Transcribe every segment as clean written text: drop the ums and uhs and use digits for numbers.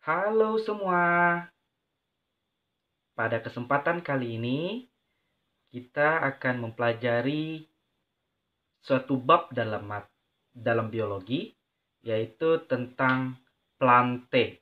Halo semua, pada kesempatan kali ini kita akan mempelajari suatu bab dalam biologi, yaitu tentang plante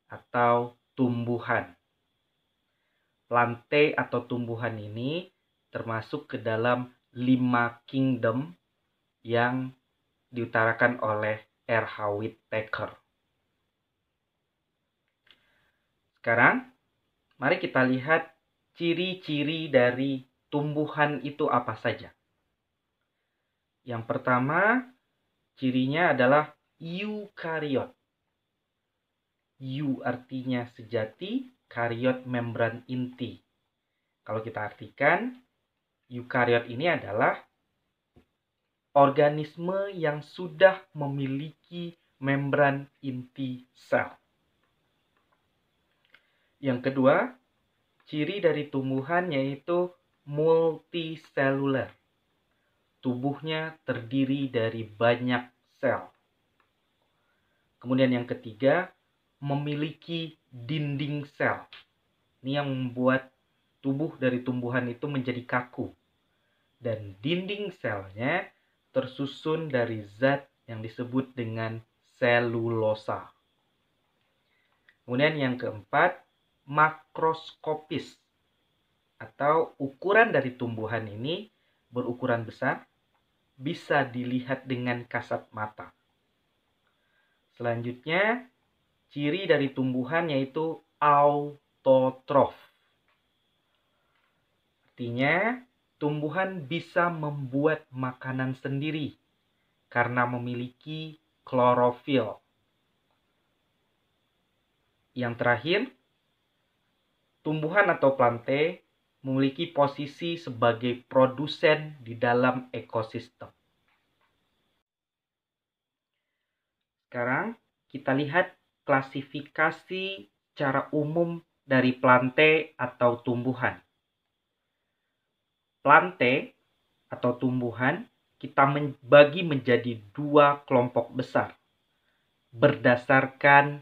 atau tumbuhan. Plante atau tumbuhan ini termasuk ke dalam 5 kingdom yang diutarakan oleh R. Whittaker. Sekarang, mari kita lihat ciri-ciri dari tumbuhan itu apa saja. Yang pertama, cirinya adalah eukariot. Eu artinya sejati, kariot membran inti. Kalau kita artikan, eukariot ini adalah organisme yang sudah memiliki membran inti sel. Yang kedua, ciri dari tumbuhan yaitu multiseluler. Tubuhnya terdiri dari banyak sel. Kemudian yang ketiga, memiliki dinding sel. Ini yang membuat tubuh dari tumbuhan itu menjadi kaku. Dan dinding selnya tersusun dari zat yang disebut dengan selulosa. Kemudian yang keempat, makroskopis. Atau ukuran dari tumbuhan ini berukuran besar, bisa dilihat dengan kasat mata. Selanjutnya, ciri dari tumbuhan yaitu autotrof. Artinya, tumbuhan bisa membuat makanan sendiri karena memiliki klorofil. Yang terakhir, tumbuhan atau plante memiliki posisi sebagai produsen di dalam ekosistem. Sekarang kita lihat klasifikasi secara umum dari plante atau tumbuhan. Plante atau tumbuhan kita bagi menjadi 2 kelompok besar berdasarkan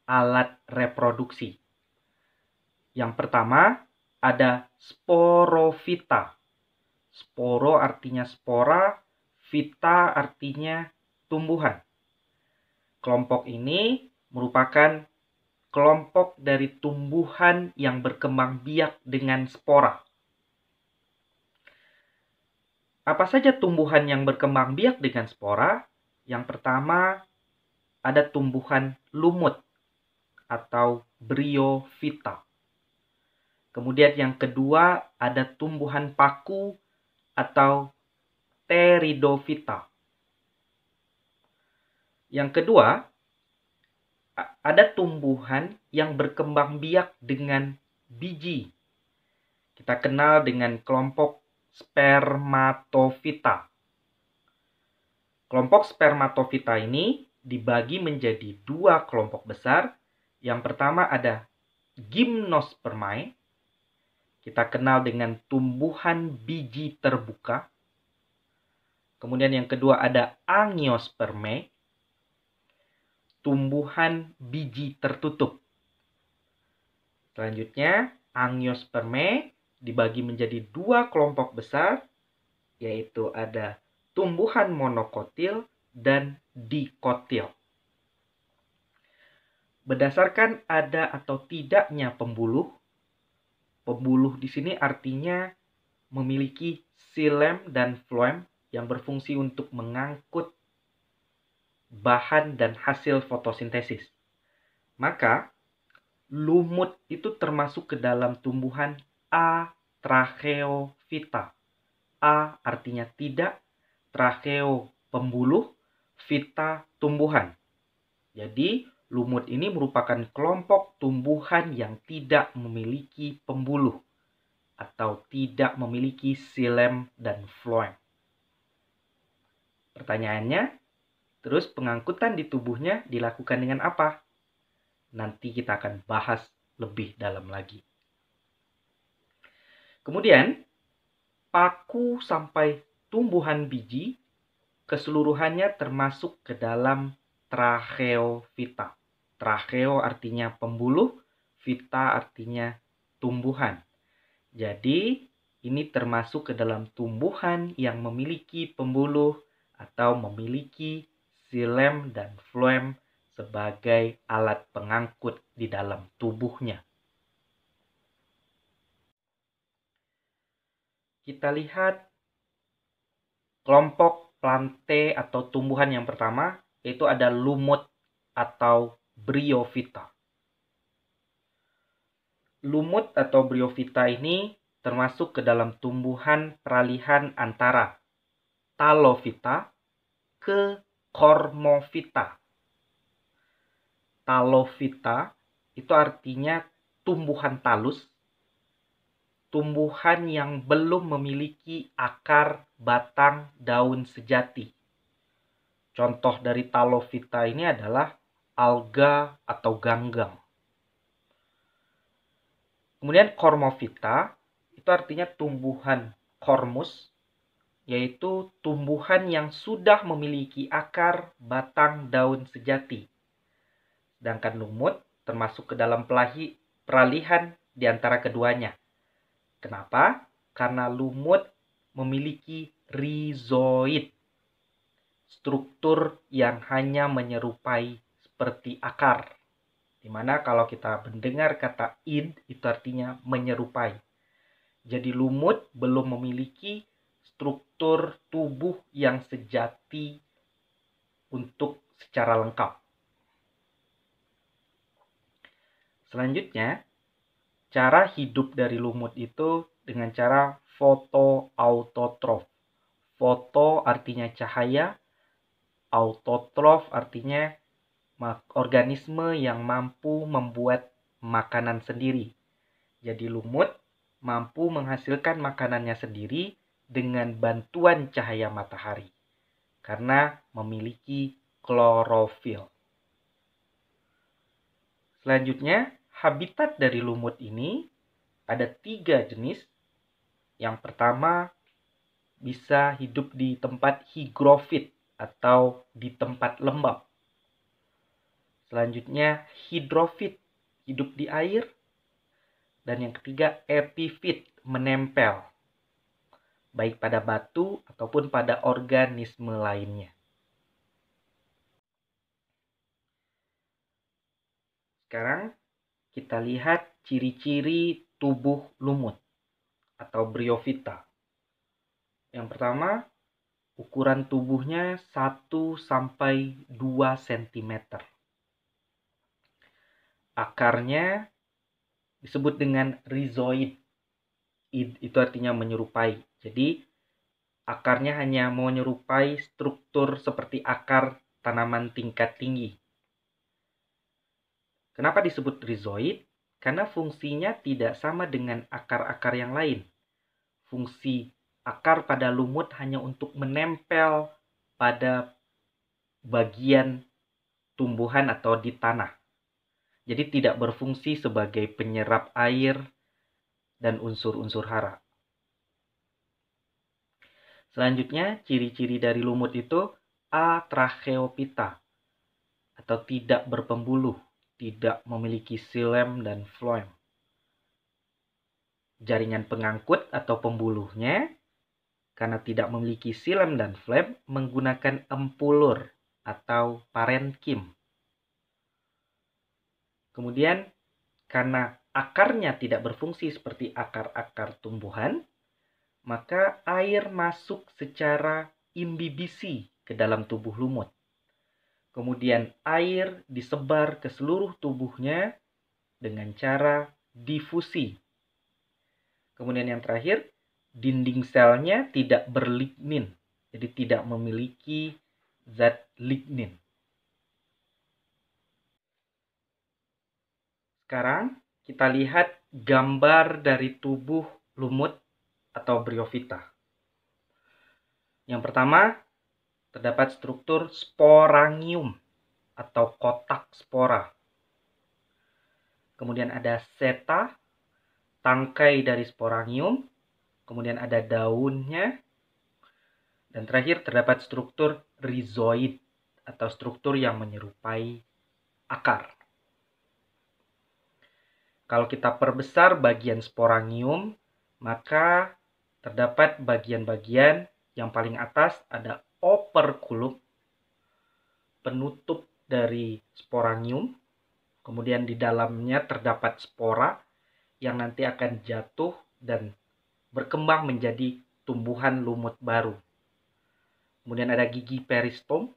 alat reproduksi. Yang pertama ada sporofita. Sporo artinya spora, vita artinya tumbuhan. Kelompok ini merupakan kelompok dari tumbuhan yang berkembang biak dengan spora. Apa saja tumbuhan yang berkembang biak dengan spora? Yang pertama, ada tumbuhan lumut atau bryophyta. Kemudian yang kedua, ada tumbuhan paku atau pteridophyta. Yang kedua, ada tumbuhan yang berkembang biak dengan biji. Kita kenal dengan kelompok spermatofita. Kelompok spermatofita ini dibagi menjadi 2 kelompok besar. Yang pertama ada gymnospermae. Kita kenal dengan tumbuhan biji terbuka. Kemudian yang kedua ada angiospermae. Tumbuhan biji tertutup. Selanjutnya, angiospermae dibagi menjadi 2 kelompok besar, yaitu ada tumbuhan monokotil dan dikotil. Berdasarkan ada atau tidaknya pembuluh di sini artinya memiliki xilem dan floem yang berfungsi untuk mengangkut bahan dan hasil fotosintesis. Maka, lumut itu termasuk ke dalam tumbuhan atracheophyta. A artinya tidak, tracheo pembuluh, phyta tumbuhan. Jadi, lumut ini merupakan kelompok tumbuhan yang tidak memiliki pembuluh atau tidak memiliki xilem dan floem. Pertanyaannya, terus pengangkutan di tubuhnya dilakukan dengan apa? Nanti kita akan bahas lebih dalam lagi. Kemudian, paku sampai tumbuhan biji keseluruhannya termasuk ke dalam tracheophyta. Tracheo artinya pembuluh, vita artinya tumbuhan. Jadi, ini termasuk ke dalam tumbuhan yang memiliki pembuluh atau memiliki xilem dan floem sebagai alat pengangkut di dalam tubuhnya. Kita lihat kelompok plante atau tumbuhan yang pertama, yaitu ada lumut atau bryophyta. Lumut atau bryophyta ini termasuk ke dalam tumbuhan peralihan antara Talophyta ke Cormophyta. Talophyta itu artinya tumbuhan talus, tumbuhan yang belum memiliki akar, batang, daun sejati. Contoh dari Talophyta ini adalah alga atau ganggang. Kemudian Cormophyta itu artinya tumbuhan kormus, yaitu tumbuhan yang sudah memiliki akar, batang, daun sejati. Sedangkan lumut termasuk ke dalam peralihan di antara keduanya. Kenapa? Karena lumut memiliki rhizoid, struktur yang hanya menyerupai seperti akar. Dimana kalau kita mendengar kata id itu artinya menyerupai. Jadi lumut belum memiliki struktur tubuh yang sejati untuk secara lengkap. Selanjutnya, cara hidup dari lumut itu dengan cara fotoautotrof. Foto artinya cahaya, autotrof artinya organisme yang mampu membuat makanan sendiri. Jadi lumut mampu menghasilkan makanannya sendiri dengan bantuan cahaya matahari karena memiliki klorofil. Selanjutnya, habitat dari lumut ini ada 3 jenis. Yang pertama, bisa hidup di tempat higrofit atau di tempat lembab. Selanjutnya, hidrofit, hidup di air. Dan yang ketiga, epifit, menempel, baik pada batu ataupun pada organisme lainnya. Sekarang kita lihat ciri-ciri tubuh lumut atau bryophyta. Yang pertama, ukuran tubuhnya 1-2 cm. Akarnya disebut dengan rhizoid. Itu artinya menyerupai. Jadi, akarnya hanya menyerupai struktur seperti akar tanaman tingkat tinggi. Kenapa disebut rhizoid? Karena fungsinya tidak sama dengan akar-akar yang lain. Fungsi akar pada lumut hanya untuk menempel pada bagian tumbuhan atau di tanah. Jadi tidak berfungsi sebagai penyerap air dan unsur-unsur hara. Selanjutnya, ciri-ciri dari lumut itu atracheophyta atau tidak berpembuluh, tidak memiliki xilem dan floem. Jaringan pengangkut atau pembuluhnya karena tidak memiliki xilem dan floem menggunakan empulur atau parenkim. Kemudian karena akarnya tidak berfungsi seperti akar-akar tumbuhan, maka air masuk secara imbibisi ke dalam tubuh lumut. Kemudian air disebar ke seluruh tubuhnya dengan cara difusi. Kemudian yang terakhir, dinding selnya tidak berlignin, jadi tidak memiliki zat lignin. Sekarang kita lihat gambar dari tubuh lumut atau bryophyta. Yang pertama, terdapat struktur sporangium atau kotak spora. Kemudian ada seta, tangkai dari sporangium. Kemudian ada daunnya. Dan terakhir terdapat struktur rhizoid atau struktur yang menyerupai akar. Kalau kita perbesar bagian sporangium, maka terdapat bagian-bagian yang paling atas ada operculum, penutup dari sporangium. Kemudian di dalamnya terdapat spora yang nanti akan jatuh dan berkembang menjadi tumbuhan lumut baru. Kemudian ada gigi peristom,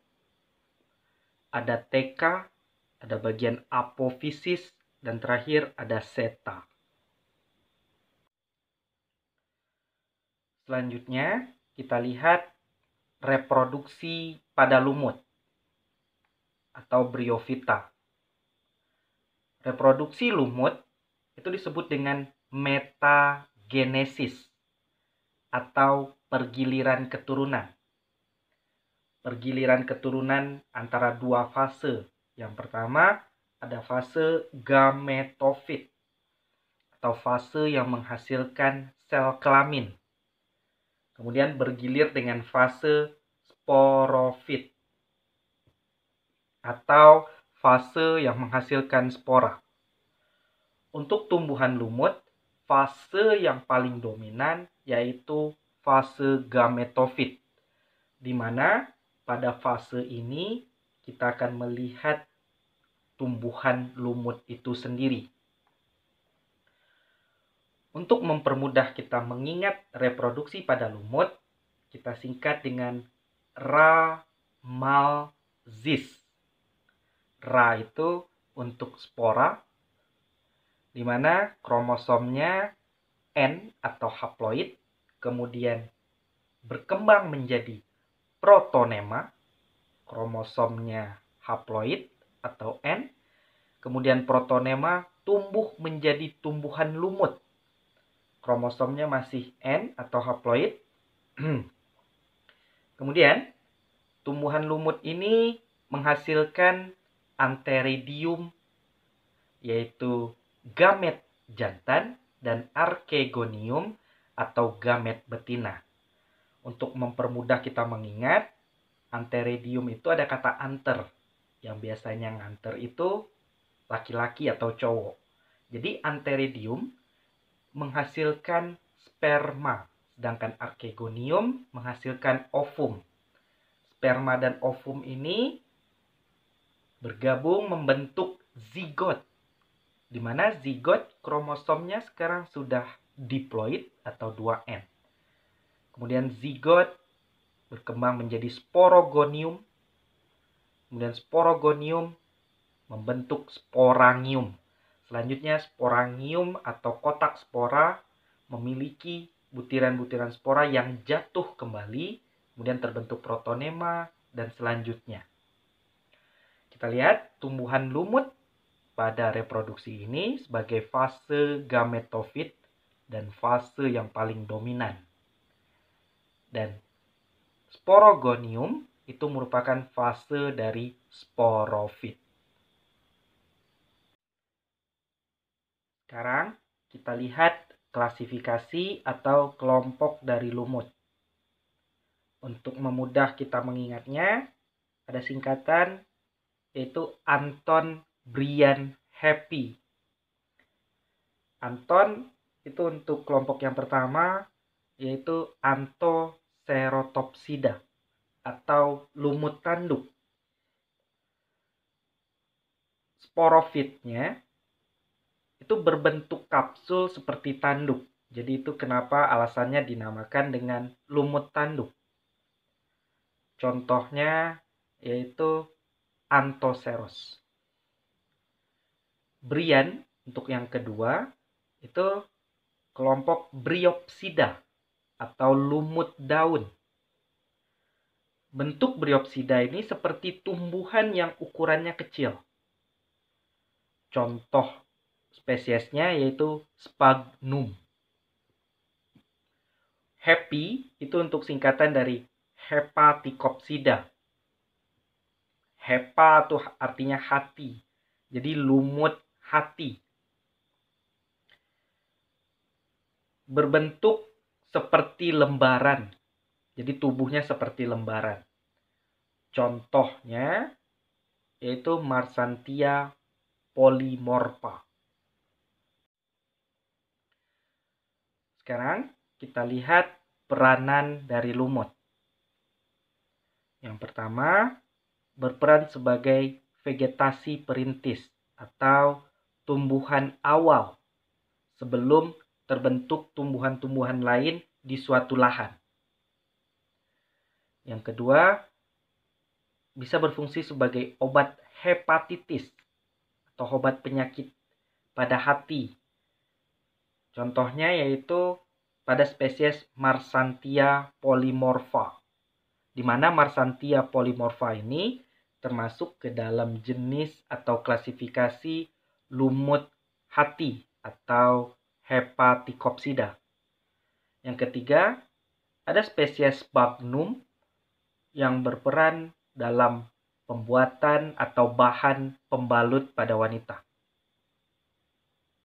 ada teka, ada bagian apofisis, dan terakhir ada seta. Selanjutnya, kita lihat reproduksi pada lumut atau bryophyta. Reproduksi lumut itu disebut dengan metagenesis atau pergiliran keturunan. Pergiliran keturunan antara dua fase. Yang pertama ada fase gametofit atau fase yang menghasilkan sel kelamin. Kemudian bergilir dengan fase sporofit atau fase yang menghasilkan spora. Untuk tumbuhan lumut, fase yang paling dominan yaitu fase gametofit, di mana pada fase ini kita akan melihat tumbuhan lumut itu sendiri. Untuk mempermudah kita mengingat reproduksi pada lumut, kita singkat dengan Ramalzis. Ra itu untuk spora, di mana kromosomnya N atau haploid, kemudian berkembang menjadi protonema, kromosomnya haploid atau N, kemudian protonema tumbuh menjadi tumbuhan lumut, kromosomnya masih N atau haploid. Kemudian tumbuhan lumut ini menghasilkan antheridium, yaitu gamet jantan, dan archegonium atau gamet betina. Untuk mempermudah kita mengingat, antheridium itu ada kata anter, yang biasanya nganter itu laki-laki atau cowok. Jadi antheridium menghasilkan sperma, sedangkan archegonium menghasilkan ovum. Sperma dan ovum ini bergabung membentuk zigot, di mana zigot kromosomnya sekarang sudah diploid atau 2N. Kemudian zigot berkembang menjadi sporogonium, kemudian sporogonium membentuk sporangium. Selanjutnya sporangium atau kotak spora memiliki butiran-butiran spora yang jatuh kembali, kemudian terbentuk protonema, dan selanjutnya. Kita lihat tumbuhan lumut pada reproduksi ini sebagai fase gametofit dan fase yang paling dominan. Dan sporogonium itu merupakan fase dari sporofit. Sekarang kita lihat klasifikasi atau kelompok dari lumut. Untuk memudah kita mengingatnya, ada singkatan yaitu Anton Brian Happy. Anton itu untuk kelompok yang pertama yaitu Anthocerotopsida atau lumut tanduk. Sporofitnya itu berbentuk kapsul seperti tanduk. Jadi itu kenapa alasannya dinamakan dengan lumut tanduk. Contohnya yaitu Anthoceros. Brian untuk yang kedua itu kelompok Bryopsida atau lumut daun. Bentuk Bryopsida ini seperti tumbuhan yang ukurannya kecil. Contoh spesiesnya yaitu Sphagnum. Happy itu untuk singkatan dari Hepaticopsida. Hepa itu artinya hati. Jadi lumut hati. Berbentuk seperti lembaran. Jadi tubuhnya seperti lembaran. Contohnya yaitu Marsantia polymorpha. Sekarang kita lihat peranan dari lumut. Yang pertama, berperan sebagai vegetasi perintis atau tumbuhan awal sebelum terbentuk tumbuhan-tumbuhan lain di suatu lahan. Yang kedua, bisa berfungsi sebagai obat hepatitis atau obat penyakit pada hati. Contohnya yaitu pada spesies Marsantia polymorpha, di mana Marsantia polymorpha ini termasuk ke dalam jenis atau klasifikasi lumut hati atau Hepaticopsida. Yang ketiga, ada spesies Bagnum yang berperan dalam pembuatan atau bahan pembalut pada wanita.